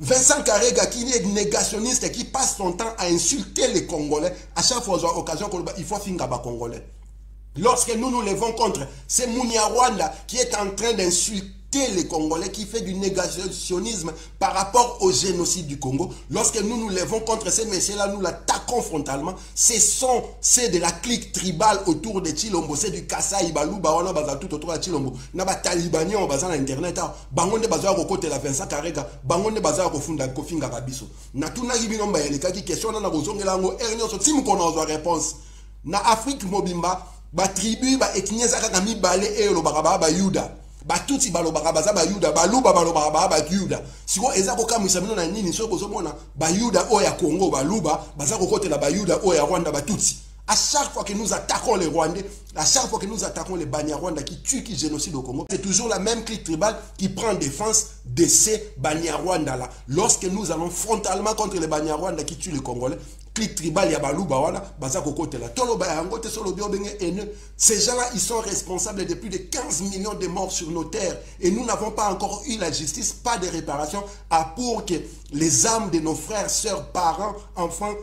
Vincent Karega qui est négationniste et qui passe son temps à insulter les Congolais, à chaque fois aux occasions il faut finir les Congolais. Lorsque nous nous levons contre, c'est Mounia Rwanda qui est en train d'insulter les Congolais, qui fait du négationnisme par rapport au génocide du Congo. Lorsque nous nous levons contre ces messieurs-là, nous l'attaquons frontalement. C'est de la clique tribale autour de Chilombo, c'est du Kasaï, Balouba, on a tout autour de Chilombo. On a Talibani, on a Internet, Bangonde Bazar au côté de la Vincent Karega, Bangonde Bazar au fond de la Kofinga Kabiso. Na tout na ribinomba yeleka qui question na bozongelango ernyo so timu kono zo réponse. Na Afrique mobimba, ba tribu ba ethnie zaka mi balé et lo baraba ba Yuda. Batuti balobaka baza ba Yuda, baluba balobaka ba Yuda. Siko ezako kamisa bino na nini so bozomona ba Yuda o ya Congo baluba, baza kokotela ba Yuda o ya Rwanda batuti. À chaque fois que nous attaquons les Rwandais, à chaque fois que nous attaquons les Banyarwanda qui tuent, qui génocident au Congo, c'est toujours la même clique tribale qui prend défense de ces Banyarwanda-là. Lorsque nous allons frontalement contre les Banyarwanda qui tuent les Congolais, clique tribale, ces gens-là, ils sont responsables de plus de 15 millions de morts sur nos terres. Et nous n'avons pas encore eu la justice, pas de réparation, pour que les âmes de nos frères, sœurs, parents, enfants,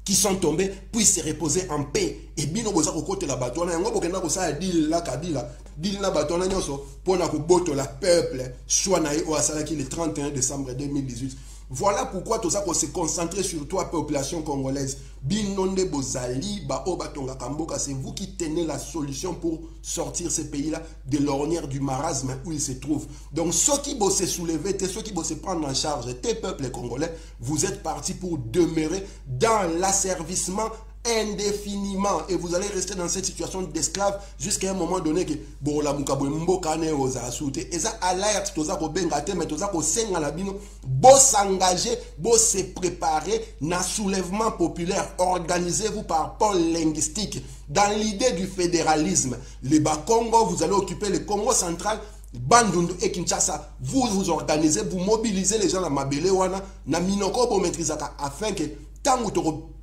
qui sont tombés puissent se reposer en paix. Et bino boza ko côté la batona yango bokenda ko sa deal la kabila deal na batona nyoso pona ko boto la peuple soit na o asala ki le 31 décembre 2018. Voilà pourquoi tout ça qu'on s'est concentré sur toi, population congolaise. Binonde Bozali, Baoba Tonga Kamboka, c'est vous qui tenez la solution pour sortir ces pays-là de l'ornière du marasme où ils se trouvent. Donc ceux qui vont se soulever, ceux qui vont se prendre en charge, tes peuples congolais, vous êtes partis pour demeurer dans l'asservissement indéfiniment et vous allez rester dans cette situation d'esclave jusqu'à un moment donné que bon la mukabwe mbokane oza asute et ça alerte toza ko bengate mais toza ko senga la bino bo s'engager bo se préparer na soulèvement populaire. Organisez-vous par pôle linguistique dans l'idée du fédéralisme. Les Bas-Congo, vous allez occuper le Congo central, Bandundu et Kinshasa, vous vous organisez, vous mobilisez les gens à Mabele wana na minoko bo maîtrisaka afin que tant que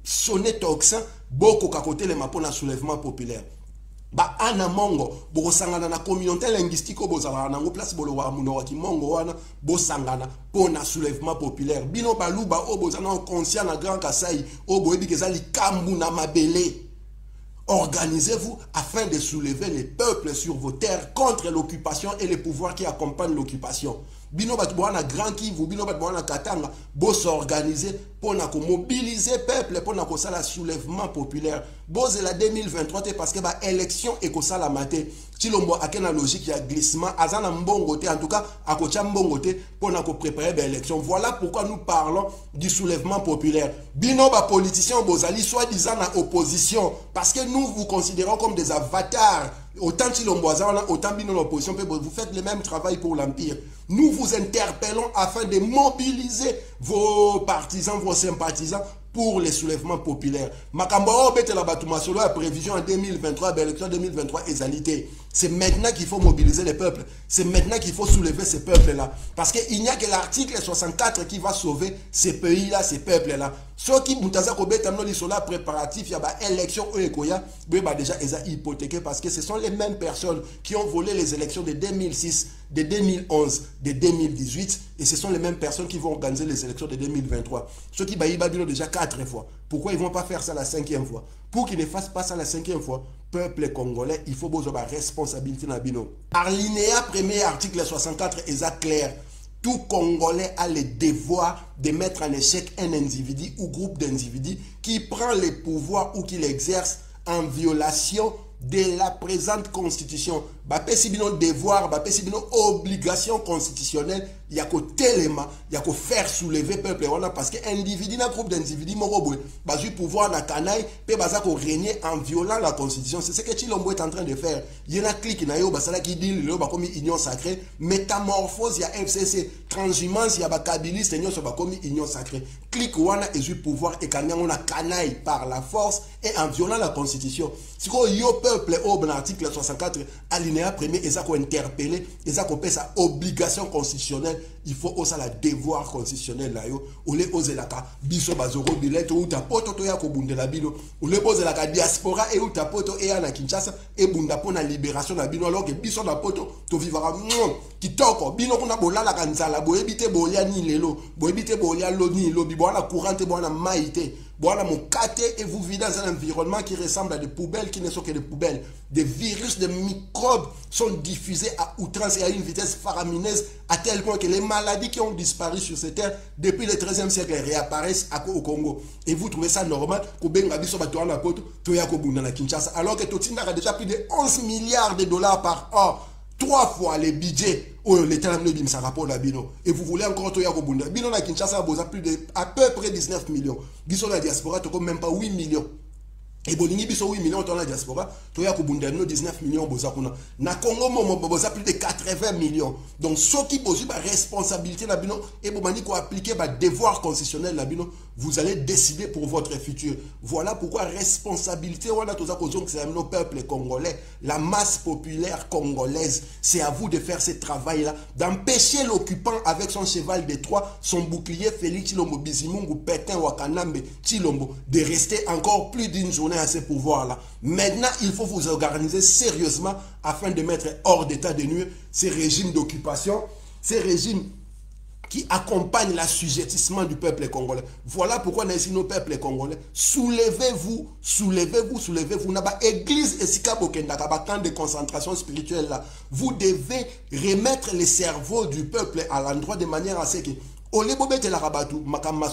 sonné toxin, beaucoup à côté les mapona soulèvement populaire. Ba ana mongo, boko sangana na communauté linguistique au bozala na place bolo wa munora ki mongo wana bo sangana pona soulèvement populaire. Bino baluba o bozana conscient na grand Kasai o boyebi kezali kambu na Mabele. Organisez-vous afin de soulever les peuples sur vos terres contre l'occupation et les pouvoirs qui accompagnent l'occupation. Bino batboana grand Kivu, bino batboana Katanga, bo s'organiser pour mobiliser peuple pour na la soulèvement populaire. Bo c'est la 2023 parce que ba élection et ko sala maté. Chilombo akena logique ya glissement azana mbongote en tout cas akocha mbongote pour na préparer l'élection. Voilà pourquoi nous parlons du soulèvement populaire. Bino ba politiciens bozali soi-disant na opposition parce que nous vous considérons comme des avatars. Autant Chilombo azana autant bino l'opposition, vous faites le même travail pour l'empire. Nous vous interpellons afin de mobiliser vos partisans, vos sympathisants pour les soulèvements populaires. Makambo bete la batuma solo la prévision en 2023, l'élection 2023 égalité. C'est maintenant qu'il faut mobiliser les peuples. C'est maintenant qu'il faut soulever ces peuples-là. Parce qu'il n'y a que l'article 64 qui va sauver ces pays-là, ces peuples-là. Ceux qui mutaza kobeta no lisola préparatif, il y a élection au Ekoya, déjà ils ont hypothéqué parce que ce sont les mêmes personnes qui ont volé les élections de 2006, de 2011, de 2018 et ce sont les mêmes personnes qui vont organiser les élections de 2023. Ceux qui baillent Babylone déjà 4 fois. Pourquoi ils ne vont pas faire ça la 5e fois? Pour qu'ils ne fassent pas ça la 5e fois, peuple congolais, il faut avoir la responsabilité dans bino. Alinéa premier article 64 est clair. Tout Congolais a le devoir de mettre en échec un individu ou groupe d'individus qui prend le pouvoir ou qui l'exerce en violation de la présente constitution. Bapé si bino devoir, bapé si bino obligation constitutionnelle, il y a qu'au téléma, il y a qu'au faire soulever peuple parce que individu, un groupe d'individus, moroboué, basu pouvoir na canaille, pe baza ko régner en violant la constitution. C'est ce que Chilombo est en train de faire. Il y a un clic na yo, basala qui dit, le ba komi union sacrée, métamorphose, il y a FCC, transhumance, il y a ba kabiliste, il y a ba komi union sacrée. Clic wana et du pouvoir et quand on a canaille par la force et en violant la constitution. Si ko yo peuple au article 64 alinéa premier et ça ko interpeller et ça ko paie sa obligation constitutionnelle il faut aussi la devoir constitutionnel là yo ole ozelaka biso bazoro bilete ou tapoto to ya ko bundela bino ole ozelaka diaspora et ou tapoto e na Kinshasa e bunda pona libération na bino alors que biso na poto to vivra kitoko bino kuna bolala kanzala boyebite bolia ni lelo boyebite bolia loni lobi bona courante bona maite voilà mon kate et vous vivez dans un environnement qui ressemble à des poubelles qui ne sont que des poubelles. Des virus, des microbes sont diffusés à outrance et à une vitesse faramineuse à tel point que les maladies qui ont disparu sur cette terre depuis le 13e siècle réapparaissent au Congo. Et vous trouvez ça normal alors que Totina a déjà plus de 11 milliards de dollars par an. 3 fois les budgets où l'État n'a pas rapport à Bino. Et vous voulez encore Toya Kobunda. Bino na Kinshasa a plus de à peu près 19 millions. Biso la diaspora, tu même pas 8 millions. Et Bolingi biso 8 millions dans la diaspora, Toya Kobunda no 19 millions boza kuna. Na Congo momo boza plus de 80 millions. Donc ceux qui posent la responsabilité na Bino et bomani ko appliquer ba devoir constitutionnel na Bino, vous allez décider pour votre futur. Voilà pourquoi responsabilité wana toza kozong c'est nos peuples congolais, la masse populaire congolaise, c'est à vous de faire ce travail là, d'empêcher l'occupant avec son cheval de Troie, son bouclier Félix Tshilombo Bizimungu Pétain Wakanambe Tshilombo de rester encore plus d'une journée à ce pouvoir-là. Maintenant, il faut vous organiser sérieusement afin de mettre hors d'état de nuire ces régimes d'occupation, ces régimes qui accompagnent l'assujettissement du peuple congolais. Voilà pourquoi nous ici nos peuples congolais. Soulevez-vous, soulevez-vous, soulevez-vous. N'a pas église et sika bokendaka ba camp de concentration spirituelle là. Vous devez remettre le cerveau du peuple à l'endroit de manière à ce que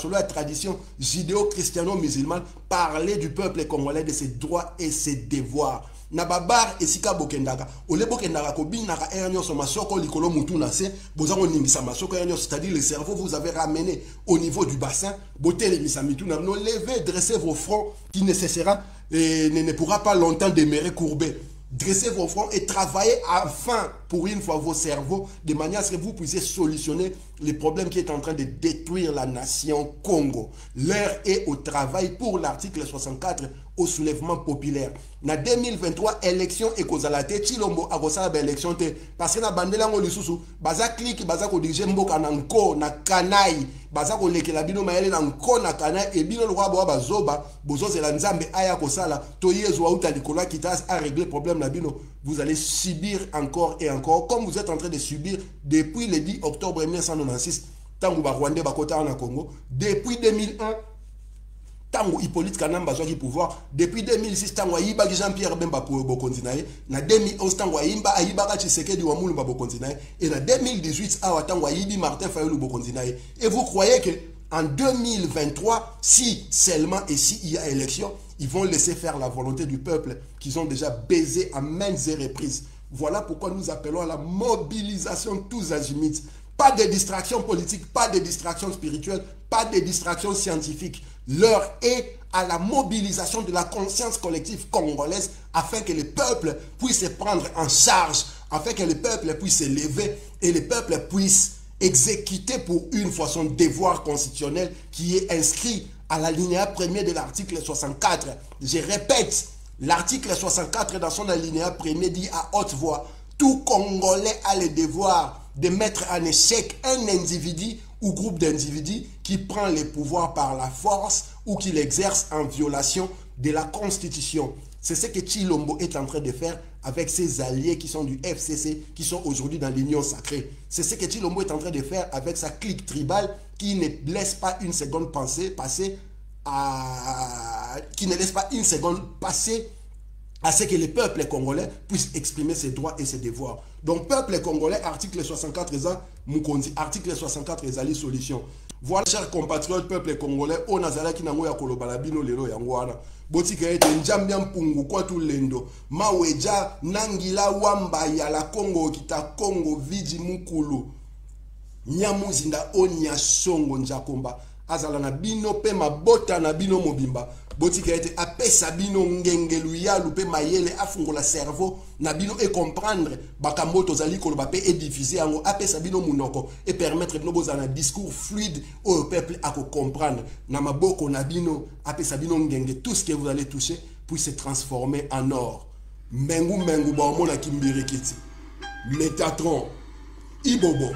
la tradition judéo-christiano-musulmane parler du peuple congolais, de ses droits et ses devoirs. Nababar et sika bokendaka ole bokendaka ko binaka enyo so masoko likolo mutu na se bozango nimisa masoko enyo, c'est-à-dire le cerveau vous avez ramené au niveau du bassin botel misa mitu na no levez, dressez vos fronts qui ne cessera et ne pourra pas longtemps demeurer courbé. Dressez vos fronts et travaillez afin, pour une fois, vos cerveaux, de manière à ce que vous puissiez solutionner les problèmes qui est en train de détruire la nation Congo. L'heure est au travail pour l'article 64 au soulèvement populaire. Na 2023, élection et kozalate, Tshilombo a kosala élection te. Parce que na bandela ngo lisusu, baza clique, baza ko dirige mboka na nko, na kanai, baza ko lekela bino maele na nko na kanai, et bino lwa boa bazoba, bozo zela nzambe aya kosala, toyezo auta likola kitas a régler problème na bino. Vous allez subir encore et encore, comme vous êtes en train de subir depuis le 10 octobre 1996, tango ba Rwandais bakota na Congo, depuis 2001, tango Hippolyte Kanamba qui pouvoir, depuis 2006 tango Ayiba Jean-Pierre Bemba pour Bokonzinae, na 2011 tango Ayiba Tshisekedi wa Mulumba Bokonzinae, et na 2018 awa tango Ayibi Martin Fayulu Bokonzinae. Et vous croyez que en 2023, si seulement et si il y a élection, ils vont laisser faire la volonté du peuple qu'ils ont déjà baisé à maintes reprises. Voilà pourquoi nous appelons à la mobilisation tous azimuts. Pas de distraction politique, pas de distraction spirituelle, pas de distraction scientifique. L'heure est à la mobilisation de la conscience collective congolaise afin que le peuple puisse se prendre en charge, afin que le peuple puisse se lever et le peuple puisse exécuter pour une fois son devoir constitutionnel qui est inscrit à l'alinéa premier de l'article 64. Je répète, l'article 64 dans son alinéa premier dit à haute voix: tout Congolais a le devoir de mettre en échec un individu ou groupe d'individus qui prend le pouvoir par la force ou qui l'exerce en violation de la Constitution. C'est ce que Tshilombo est en train de faire avec ses alliés qui sont du FCC, qui sont aujourd'hui dans l'Union sacrée. C'est ce que Tshilombo est en train de faire avec sa clique tribale qui ne laisse pas une seconde passer à ce que le peuple congolais puisse exprimer ses droits et ses devoirs. Donc, peuple congolais, article 64, article 64, les solutions. Voilà, chers compatriotes, peuple congolais, on a zala ki nango ya kolobala bino lelo yango wana. Botika ete njambia mpungu kwa tulendo. Maweja nangila wamba ya la Congo kita Congo vidi mukulu. Nyamuzinda onya songo njakomba. Azala na bino pe mabota na bino mobimba. Botika ete apesa bino ngengelu ya lupe mayele afungola cerveau na bino et comprendre bakamoto zali koloba pe et diffuser yango apesa bino munoko et permettre bino bozana discours fluide au peuple à comprendre na maboko na bino apesa bino ngenge, tout ce que vous allez toucher puisse se transformer en or. Mengu mengu ba mona kimbirikiti. Métatron Ibobo